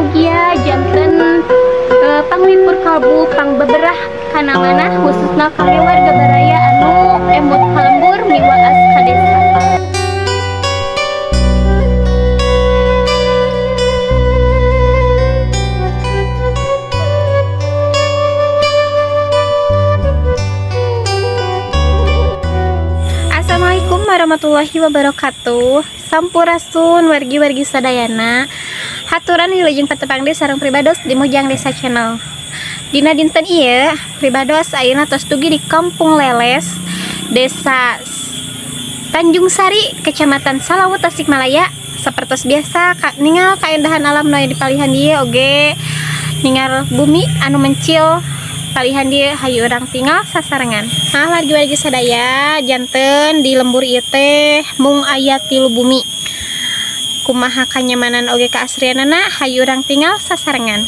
mugia janten panglipur kalbu pang beberah kana mana khususna kami warga baraya anu emut kalembur miwaas kadesa. Assalamualaikum warahmatullahi wabarakatuh. Sampurasun wargi-wargi sadayana. Haturan wilujeng patepang desa sareng pribados di Mojang Desa Channel. Dina dinten ieu pribados ayeuna tos dugi di Kampung Leles, Desa Tanjung Sari, Kecamatan Salawu, Tasikmalaya. Sapertos biasa ningal kaendahan alam nu aya di palihan dieu oge ningal bumi anu mencil palihan dia hayu urang tinggal sasarengan. Nah wargi-wargi sadaya janten di lembur ieu teh mung aya 3 bumi. Kumaha kanyamanan oge kaasrianana hayu urang tinggal sasarengan.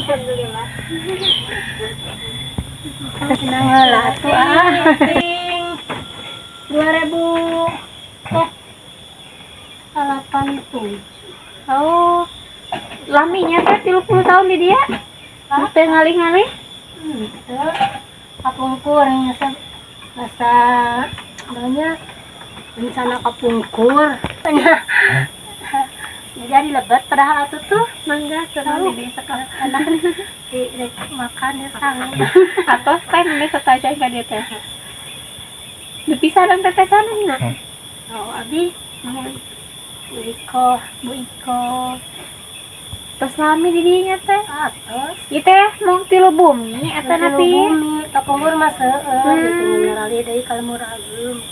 Alhamdulillah. Nangala atuh 2087. Oh, laminya teh 30 tahun di dia. Teu ngalih-ngalih. Teu kapungkur masa banyak rencana kapungkur. Jadi lebat padahal atuh tuh mangga terus di sekolah anak di makan ya sang atau teh ini setaja ka dia teh dipisah dan tetesan na oh abi Bu Iko terus lami di dinya teh terus ieu teh mung 3 bumi eta napi bumi kapungkur mah seueur gitu ngarali deui kalmur ageum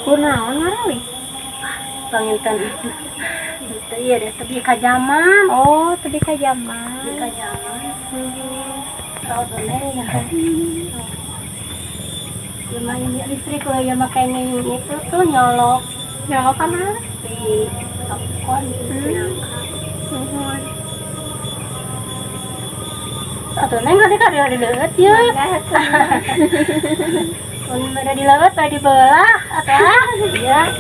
kunaon ngarali panginten itu iya deh tebi kajaman oh tebi kajaman tahu deh ya lumayan listrik kalau ya makanya itu tuh nyolok mana di tokon satu neng nanti kan ada deket ya udah dilewat tadi belah atau iya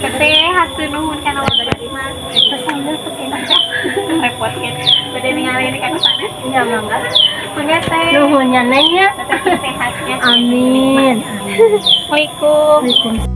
teh hasil nuhun kan awal dari mana sambil pekinah repot kan udah ningali ini kan sana iya mangga punya teh nuhunnya nengnya sehatnya amin Waalaikumsalam.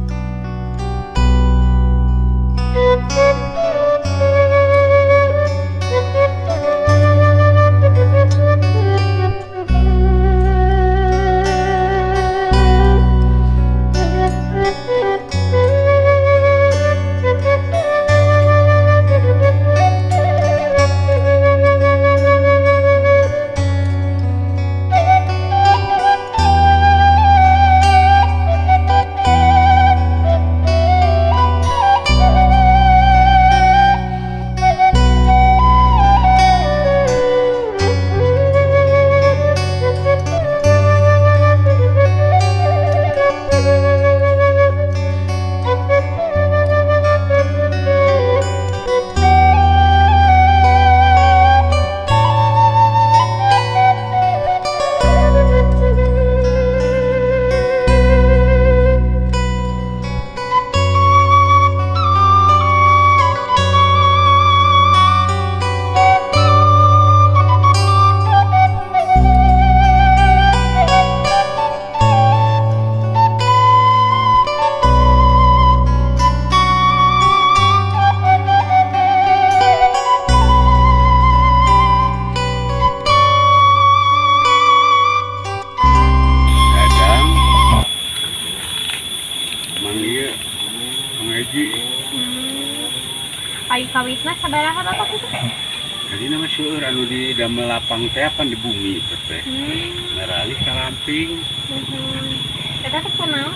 sabaraha bapak itu? Jadi nama seueur anu di damel lapang teh apa di bumi itu teh. Ngarali ka lamping. Eta teh kunaon?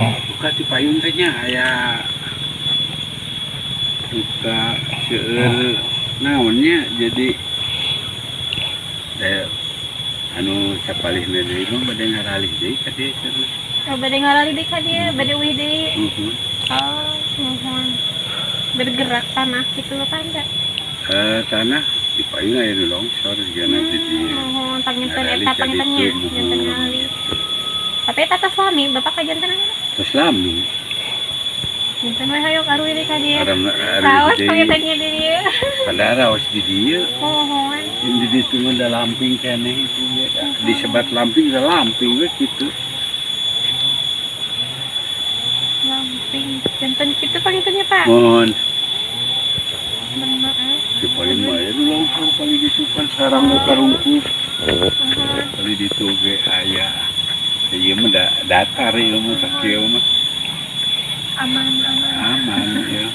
Buka ti payun teh nya aya buka seueur naonnya jadi anu sapalihna deui mah bade ngaralih deui ka dieu cenah. Oh, bade ngarali deui ka dieu, bade uih deui. Oh, mohon. Bergerak tanah gitu apa enggak? Tanah di payun aya nu longsor jeung di dieu. Mohon panginten eta pangintennya, janten ngarali. Tapi eta tos lami, bapak ka janten apa? Terus lami. Janten we hayok aruy deui ka dieu. Aruy Raos deui. pangintennya di dieu. Pada raos di dieu. Mohon. Di ditu mah da lamping keneh itu ya. Disebat lamping da lamping we kitu. Lamping. Janten kitu pangintennya, Pak. Mohon Bener. di paling mah ya longsor kali ditu kan sarang karungkut. Kali ditu ge aya. Ieu mah datar ieu mah sakieu mah. Aman. Aman ya.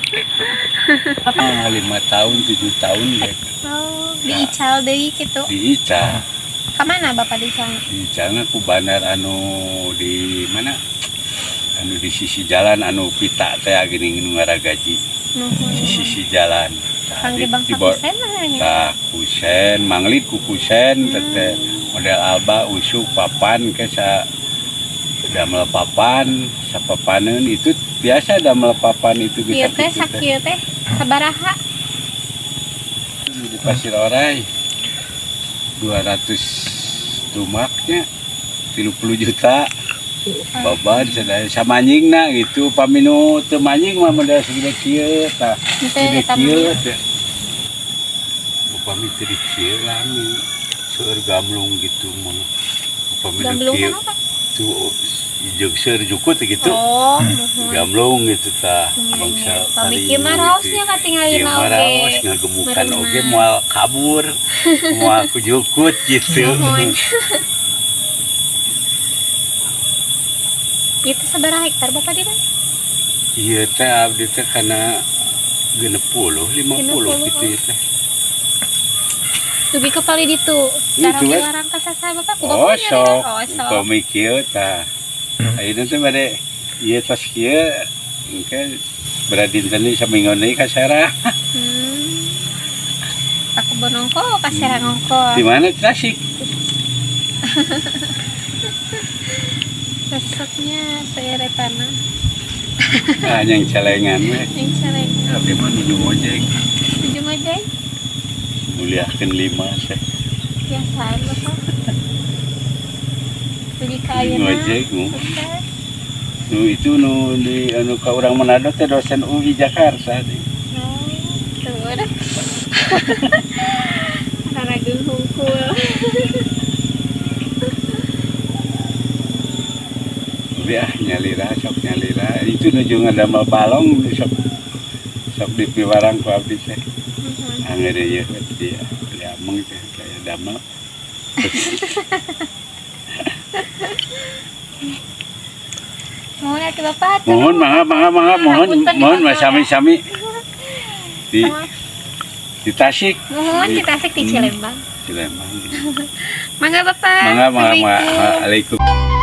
5 tahun 7 tahun ya. Oh, diical deui kitu. Diica. Ka mana bapak diical? Diicana ku bandar anu di mana? Anu di sisi jalan anu pita teh geuning nu ngaragaji. Di sisi jalan. Kangge bangsa kusen mah nya. Tah kusen, manglit ku kusen teh model alba usuk papan ke sa damel papan, sapapaneun itu biasa damel papan itu Ieu teh sakieu teh sabaraha? Di Pasir Orai 200 tumaknya 30 juta baban sadaya samanjingna gitu paminu teu manjing mah modal segede kieu tah segede kieu teh upami teu dikieu lami seueur gamlung gitu mah upami Gamblung kieu apa? tuh jeung seueur jukut gitu Oh, gamlung gitu tah bangsa pabiki mah raosnya katingalina oge. raos ngagemukan oge moal kabur moal ku jukut gitu. Itu sabaraha hektar bapak di mana? Iya teh abdi teh kana 60 50 gitu ya teh. Dugi kepali ditu. Cara Itu, dilarang ka sasa bapak ku Oh bapak sok, sok. komi kieu tah. Ayeuna teh bade ieu tas kieu engke beradinten deui samingon deui ka Serang. Aku bonongko ka Serang ongko. Di mana Tasik? Resepnya saya tanah. Yang celengan we. Yang celeng. Tapi mah nuju ojek. Ujung aja. Muliakeun 5 teh. Biasaan bapak. Pergi ke ayeuna. Ojek nu. Nu itu nu di anu ka urang Manado teh dosen UI Jakarta di. Oh, tuh udah. Rarageung hungkul. Ya nyalira sok nyalira itu nuju ngadamel balong sok dipiwarang ku abdi teh. Angger ieu dia ameng teh saya damel. Mohon ya ke bapak. Mohon mohon sami-sami di Tasik. Mohon di Tasik di Cilembang. Cilembang. Mangga bapak. Mangga. Waalaikumsalam.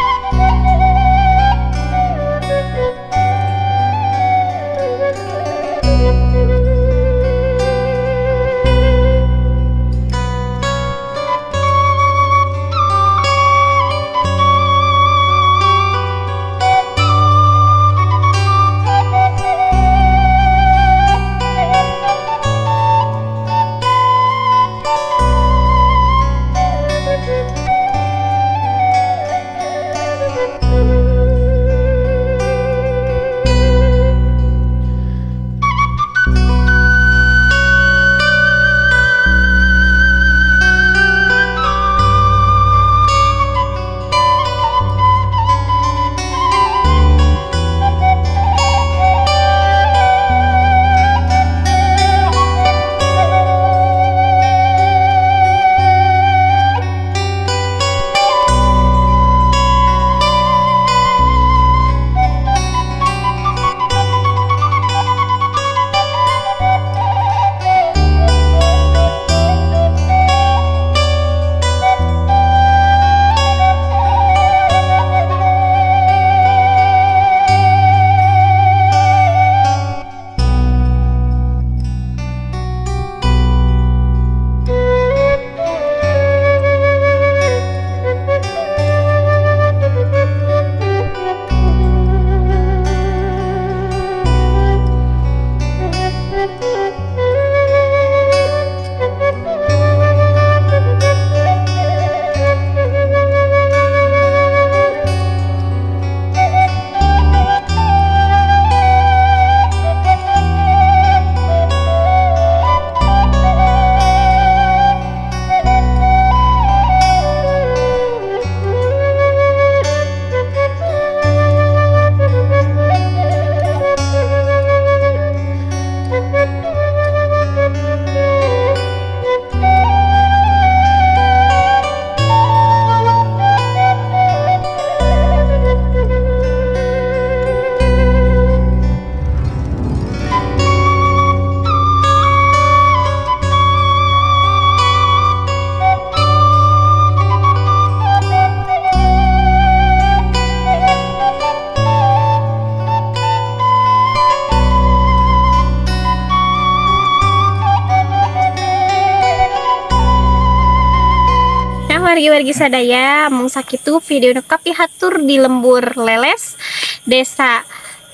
wargi-wargi sadaya, mung sakitu video kapi hatur di Lembur Leles, Desa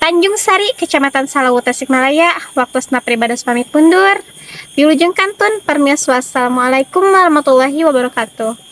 Tanjung Sari, Kecamatan Salawu, Tasikmalaya. Waktosna Pribados pamit mundur. Wilujeng kantun permios. Wassalamualaikum warahmatullahi wabarakatuh.